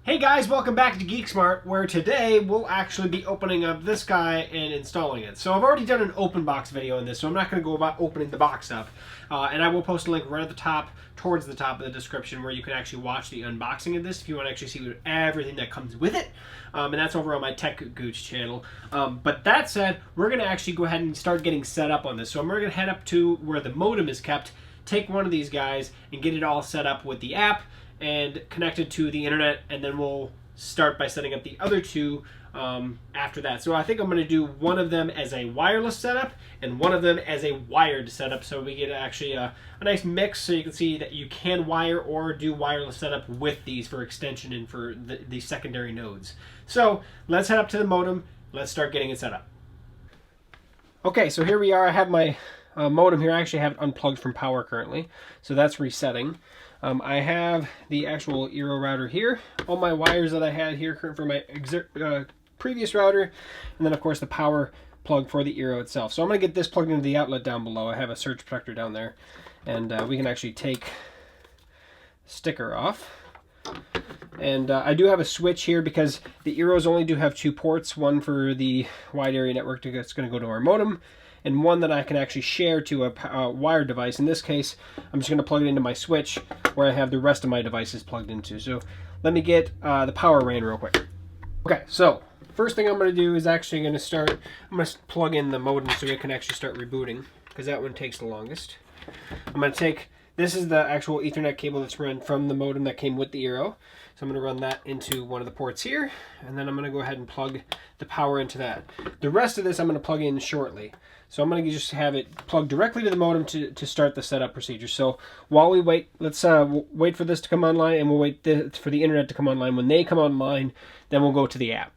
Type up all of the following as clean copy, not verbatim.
Hey guys, welcome back to GeekSmart, where today we'll actually be opening up this guy and installing it. So I've already done an open box video on this, so I'm not going to go about opening the box up. And I will post a link right at the top, towards the top of the description, where you can actually watch the unboxing of this if you want to actually see everything that comes with it. And that's over on my TechGooch channel. But that said, we're going to actually go ahead and start getting set up on this. So I'm going to head up to where the modem is kept, take one of these guys, and get it all set up with the app and connected to the internet, and then we'll start by setting up the other two after that. So I think I'm going to do one of them as a wireless setup and one of them as a wired setup, so we get actually a nice mix, so you can see that you can wire or do wireless setup with these for extension and for the secondary nodes. So let's head up to the modem. Let's start getting it set up. Okay, so here we are. I have my modem here. I actually have it unplugged from power currently, so that's resetting. I have the actual Eero router here, all my wires that I had here for my previous router, and then of course the power plug for the Eero itself. So I'm going to get this plugged into the outlet down below. I have a surge protector down there, and we can actually take the sticker off. And I do have a switch here because the Eeros only do have two ports, one for the wide area network that's going to go to our modem, and one that I can actually share to a wired device. In this case, I'm just going to plug it into my switch where I have the rest of my devices plugged into. So let me get the power ran real quick. Okay, so first thing I'm going to do is actually I'm going to plug in the modem so it can actually start rebooting, because that one takes the longest. I'm going to take, this is the actual Ethernet cable that's run from the modem that came with the Eero. So I'm going to run that into one of the ports here, and then I'm going to go ahead and plug the power into that. The rest of this I'm going to plug in shortly. So I'm going to just have it plugged directly to the modem to start the setup procedure. So while we wait, let's wait for this to come online, and we'll wait for the internet to come online. When they come online, then we'll go to the app.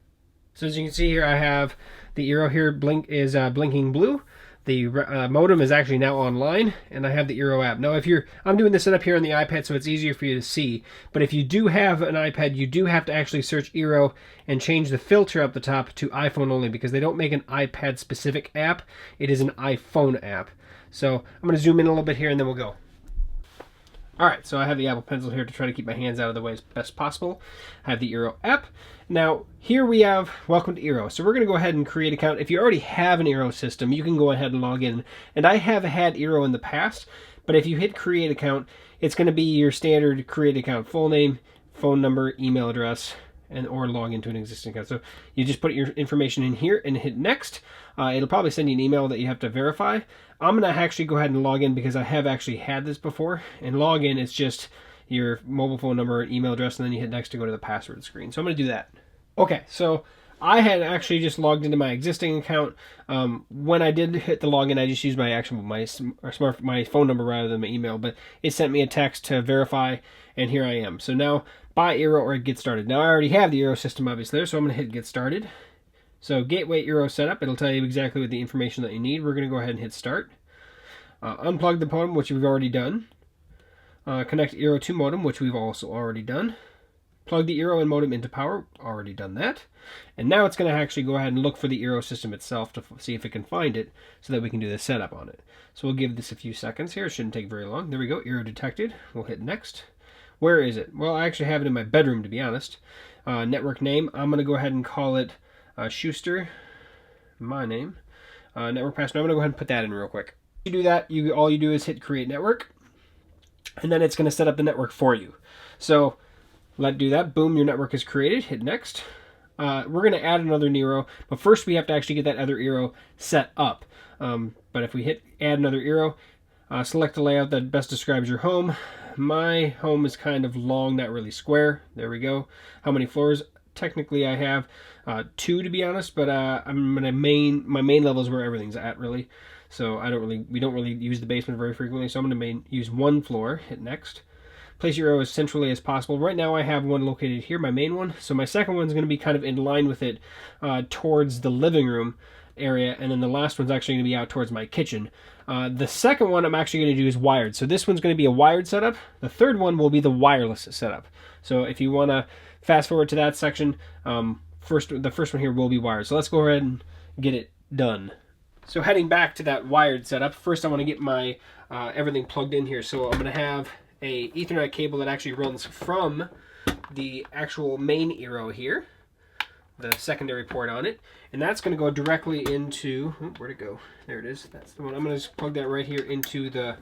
So as you can see here, I have the Eero here blinking blue. The modem is actually now online, and I have the Eero app. Now, I'm doing this setup here on the iPad, so it's easier for you to see. But if you do have an iPad, you do have to actually search Eero and change the filter up the top to iPhone only, because they don't make an iPad-specific app. It is an iPhone app. So I'm going to zoom in a little bit here, and then we'll go. Alright, so I have the Apple Pencil here to try to keep my hands out of the way as best possible. I have the Eero app. Now, here we have Welcome to Eero. So we're going to go ahead and create an account. If you already have an Eero system, you can go ahead and log in. And I have had Eero in the past, but if you hit Create Account, it's going to be your standard Create Account. Full name, phone number, email address, or log into an existing account. So you just put your information in here and hit Next. It'll probably send you an email that you have to verify. I'm going to actually go ahead and log in because I have actually had this before. And log in is just your mobile phone number and email address, and then you hit Next to go to the password screen. So I'm going to do that. Okay, so I had actually just logged into my existing account. When I did hit the login, I just used my phone number rather than my email, but it sent me a text to verify, and here I am. So now, buy Eero or get started. Now I already have the Eero system obviously there, so I'm going to hit get started. So gateway Eero setup, it'll tell you exactly what the information that you need. We're going to go ahead and hit start. Unplug the modem, which we've already done. Connect Eero to modem, which we've also already done. Plug the Eero and modem into power, already done that. And now it's going to actually go ahead and look for the Eero system itself to see if it can find it, so that we can do the setup on it. So we'll give this a few seconds here. It shouldn't take very long. There we go, Eero detected. We'll hit next. Where is it? Well, I actually have it in my bedroom, to be honest. Network name, I'm going to go ahead and call it Schuster, my name. Network password, I'm going to go ahead and put that in real quick. You do that, all you do is hit create network, and then it's going to set up the network for you. So let's do that. Boom, your network is created. Hit next. We're going to add another Eero, but first we have to actually get that other Eero set up. But if we hit add another Eero, select the layout that best describes your home. My home is kind of long, not really square. There we go. How many floors? Technically I have 2, to be honest, but my main level is where everything's at, really. So we don't really use the basement very frequently, so I'm going to use 1 floor. Hit next. Place your Eero as centrally as possible. Right now I have one located here, my main one. So my second one's going to be kind of in line with it towards the living room area, and then the last one's actually going to be out towards my kitchen. The second one I'm actually going to do is wired. So this one's going to be a wired setup. The third one will be the wireless setup. So if you want to fast forward to that section, the first one here will be wired. So let's go ahead and get it done. So heading back to that wired setup, first I want to get my everything plugged in here. So I'm going to have a Ethernet cable that actually runs from the actual main Eero here, the secondary port on it, and that's going to go directly into, where'd it go? There it is. That's the one. I'm going to just plug that right here into the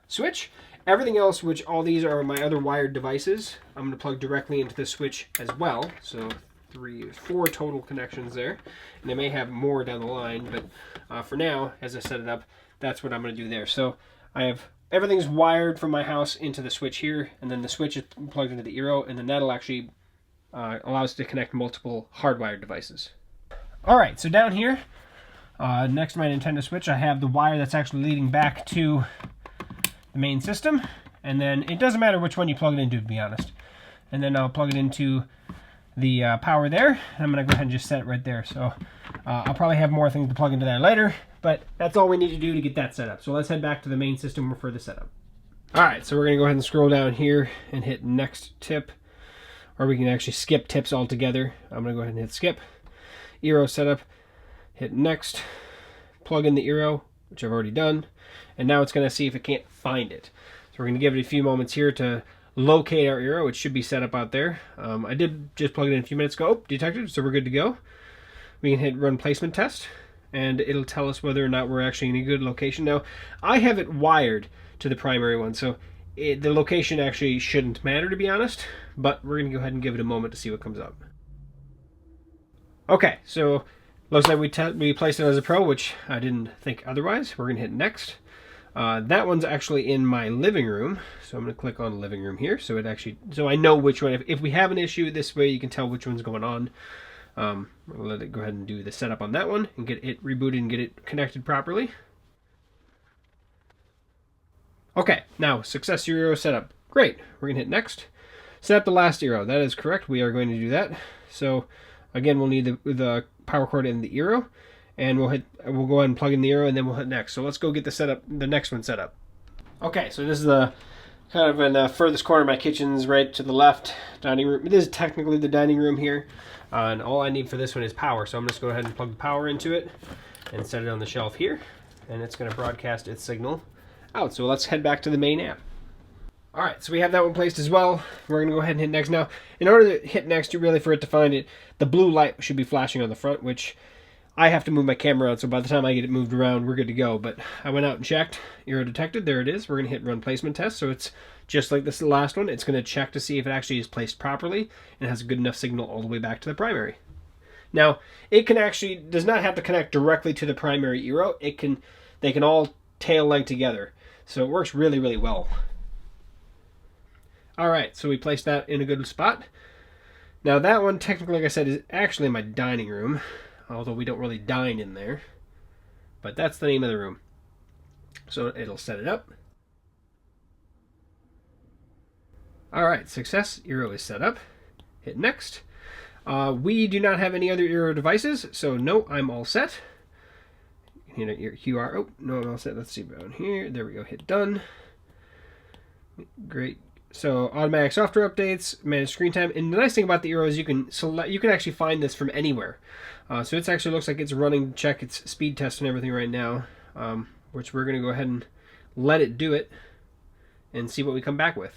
switch. Everything else, which all these are my other wired devices, I'm going to plug directly into the switch as well. So 4 total connections there, and they may have more down the line, but for now, as I set it up, that's what I'm going to do there. So I have everything's wired from my house into the switch here, and then the switch is plugged into the Eero, and then that'll actually allow us to connect multiple hardwired devices. All right, so down here, next to my Nintendo Switch, I have the wire that's actually leading back to the main system, and then it doesn't matter which one you plug it into, to be honest. And then I'll plug it into the power there, and I'm going to go ahead and just set it right there. So I'll probably have more things to plug into there later, but that's all we need to do to get that set up. So let's head back to the main system for the setup. All right, so we're going to go ahead and scroll down here and hit next tip, or we can actually skip tips altogether. I'm going to go ahead and hit skip. Eero setup, hit next, plug in the Eero, which I've already done, and now it's going to see if it can't find it. So we're going to give it a few moments here to locate our Eero, which should be set up out there. I did just plug it in a few minutes ago. Oh, detected, so we're good to go. We can hit run placement test, and it'll tell us whether or not we're actually in a good location. Now, I have it wired to the primary one, so the location actually shouldn't matter, to be honest, but we're going to go ahead and give it a moment to see what comes up. Okay, so looks like we placed it as a Pro, which I didn't think otherwise. We're going to hit next. That one's actually in my living room, so I'm going to click on living room here, so I know which one. If we have an issue, this way you can tell which one's going on. We'll let it go ahead and do the setup on that one and get it rebooted and get it connected properly. Okay, now success Eero setup. Great. We're going to hit next. Set up the last Eero. That is correct. We are going to do that. So again, we'll need the power cord in the Eero, and we'll go ahead and plug in the Eero, and then we'll hit next. So let's go get the next one set up. Okay, so this is the kind of in the furthest corner of my kitchen's right to the left dining room. This is technically the dining room here, and all I need for this one is power. So I'm just going to go ahead and plug the power into it and set it on the shelf here, and it's going to broadcast its signal out. So let's head back to the main app. All right, so we have that one placed as well. We're going to go ahead and hit next. Now, in order to hit next, really for it to find it, the blue light should be flashing on the front, which I have to move my camera around, so by the time I get it moved around, we're good to go. But I went out and checked. Eero detected. There it is. We're going to hit run placement test. So it's just like this last one. It's going to check to see if it actually is placed properly and has a good enough signal all the way back to the primary. Now, it can actually does not have to connect directly to the primary Eero. They can all tail link together. So it works really, really well. All right, so we placed that in a good spot. Now that one, technically, like I said, is actually my dining room, although we don't really dine in there. But that's the name of the room. So it'll set it up. All right, success. Eero is set up. Hit next. We do not have any other Eero devices, so no, I'm all set. Hit your QR. Oh, no, I'm all set. Let's see down here. There we go. Hit done. Great. So automatic software updates, manage screen time, and the nice thing about the Eero is you can actually find this from anywhere. So it actually looks like it's running to check its speed test and everything right now, which we're going to go ahead and let it do it and see what we come back with.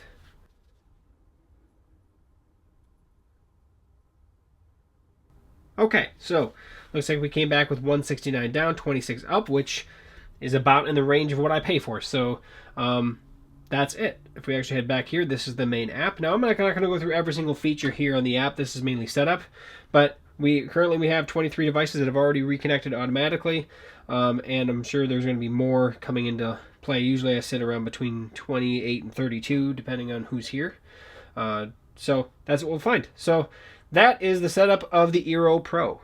Okay, so looks like we came back with 169 down, 26 up, which is about in the range of what I pay for. So that's it. If we actually head back here, this is the main app. Now, I'm not going to go through every single feature here on the app. This is mainly setup, but currently we have 23 devices that have already reconnected automatically, and I'm sure there's going to be more coming into play. Usually I sit around between 28 and 32, depending on who's here. So that's what we'll find. So that is the setup of the Eero Pro.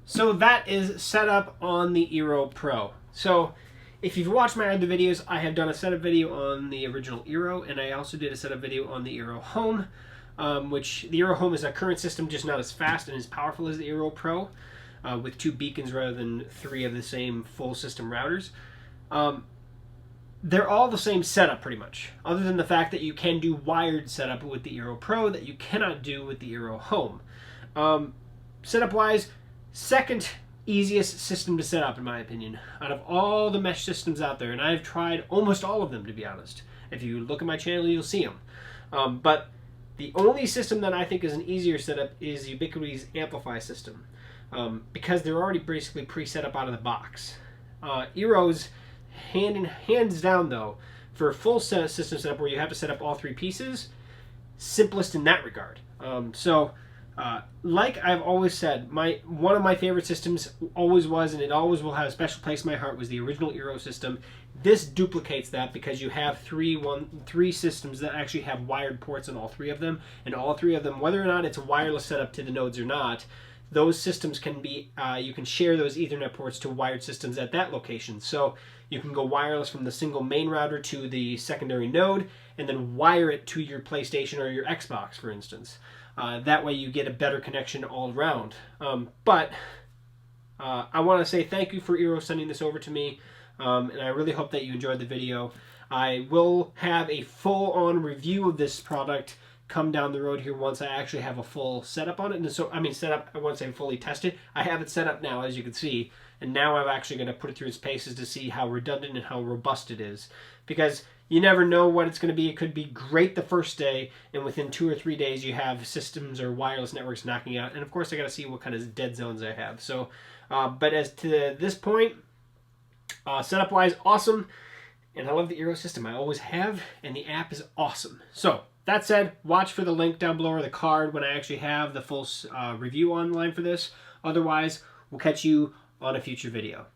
So that is setup on the Eero Pro. So if you've watched my other videos, I have done a setup video on the original Eero, and I also did a setup video on the Eero Home, which the Eero Home is a current system, just not as fast and as powerful as the Eero Pro, with 2 beacons rather than 3 of the same full system routers. They're all the same setup pretty much, other than the fact that you can do wired setup with the Eero Pro that you cannot do with the Eero Home. Setup-wise, second easiest system to set up, in my opinion, out of all the mesh systems out there, and I've tried almost all of them, to be honest. If you look at my channel, you'll see them. But The only system that I think is an easier setup is Ubiquiti's Amplify system, because they're already basically pre-set up out of the box. Eero's hands down though, for a full system setup where you have to set up all 3 pieces, simplest in that regard. Like I've always said, one of my favorite systems always was, and it always will have a special place in my heart, was the original Eero system. This duplicates that because you have three systems that actually have wired ports on all 3 of them, and all 3 of them, whether or not it's a wireless setup to the nodes or not, those systems can be, you can share those Ethernet ports to wired systems at that location. So you can go wireless from the single main router to the secondary node, and then wire it to your PlayStation or your Xbox, for instance. That way you get a better connection all around. But I want to say thank you for Eero sending this over to me, and I really hope that you enjoyed the video. I will have a full-on review of this product come down the road here once I actually have a full setup on it. And so, I mean setup, I won't say fully tested. I have it set up now, as you can see, and now I'm actually going to put it through its paces to see how redundant and how robust it is. Because you never know what it's going to be. It could be great the first day, and within 2 or 3 days you have systems or wireless networks knocking out. And of course I got to see what kind of dead zones I have. So, but as to this point, setup-wise, awesome. And I love the Eero system. I always have, and the app is awesome. So, that said, watch for the link down below or the card when I actually have the full review online for this. Otherwise, we'll catch you on a future video.